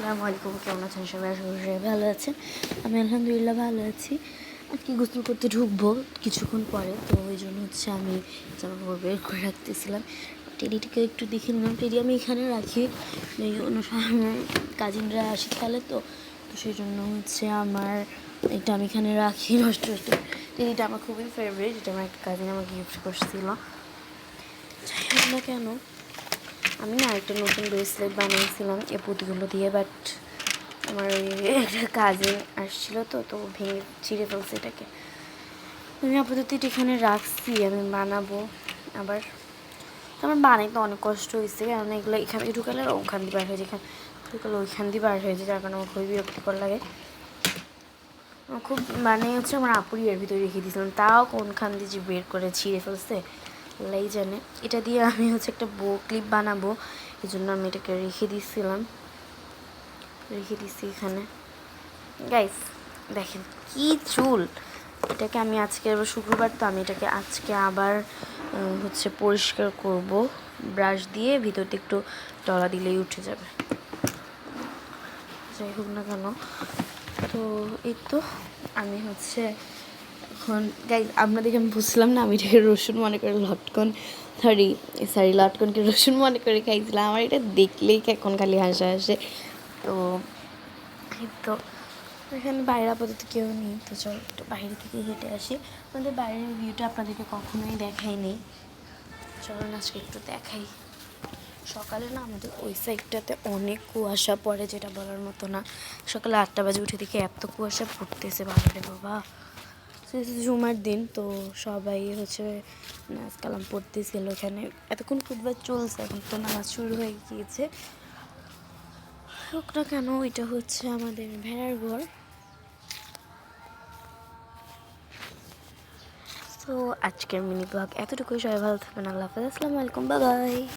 আসসালামু আলাইকুম, কেমন আছেন সবাই? আশা করি সবাই ভালো আছেন। আমি আলহামদুলিল্লাহ ভালো আছি। আজকে গোসল করতে ঢুকবো কিছুক্ষণ পরে, তো ওই জন্য আমি জামা কাপড় বের করে রাখতেছিলাম। টেডিটিকে একটু দেখে নিলাম। টেডি আমি এখানে রাখি, এই অন্য কাজিনরা আসি খেলে, তো তো সেই জন্য আমার এটা আমি এখানে রাখি নষ্ট নষ্ট। টেডিটা আমার খুবই ফেভারিট, এটা আমার একটা কাজিন আমাকে গিফট করছিল। যাই হোক না কেন, আমি না একটা নতুন ব্রেসলেট বানিয়েছিলাম এ পুঁতিগুলো দিয়ে, বাট আমার ওই একটা কাজিন আসছিলো, তো ভেঙে ছিঁড়ে ফেলছে এটাকে। আমি আপাতত এটা এখানে রাখছি, আমি বানাবো আবার। আমার বানাইতে অনেক কষ্ট হয়েছে, কারণ এগুলো এখানে ঢুকালে ওখান দিয়ে বার হয়ে যায়, এখানে ঢুকালে ওইখান দিয়ে বার হয়ে যায়, যার কারণে আমার খুবই বিরক্তিকর লাগে। আমার খুব আমার আপুরি এর ভিতরে রেখে দিয়েছিলাম, তাও কোনখান দিয়ে যে বের করে ছিঁড়ে ফেলছে আল্লাহই জানে। এটা দিয়ে আমি একটা বো ক্লিপ বানাবো, এই জন্য আমি এটাকে রেখে দিচ্ছি এখানে। গাইস দেখেন কি চুল! এটাকে আমি আজকে শুক্রবার, তো আমি এটাকে আজকে আবার পরিষ্কার করব ব্রাশ দিয়ে, ভিতরতে একটু ডলা দিলেই উঠে যাবে। যাই হোক না কেন, তো এই তো আমি এখন গাইস আপনাদেরকে আমি বুঝলাম না, আমি এটাকে রসুন মনে করে লটকনকে রসুন মনে করে খাইছিলাম। আমার এটা দেখলেই এখন খালি হাসা আসে। তো এই তো এখানে বাইরে আপাতত কেউ নেই, তো চল একটু বাইরে থেকে হেঁটে আসি। আমাদের বাইরের ভিউটা আপনাদেরকে কখনোই দেখাইনি, চলুন আজকে একটু দেখাই। সকালে না আমাদের ওই সাইডটাতে অনেক কুয়াশা পড়ে, যেটা বলার মতো না। সকালে 8টা বাজে উঠে দেখি এত কুয়াশা পড়তেছে, বাবারে বাবা। জুমার দিন, তো সবাই নামাজ কালাম পড়তেছিল এখানে। এতক্ষণ খুতবা চলছে, এখন তো নামাজ শুরু হয়ে গিয়েছে। হোক না কেন, এটা আমাদের ভেড়ার ঘর। তো আজকের মিনি ব্লগ এতটুকুই। সবাই ভালো থাকবেন। আল্লাহ হাফেজ, আসসালামু আলাইকুম, বাই বাই।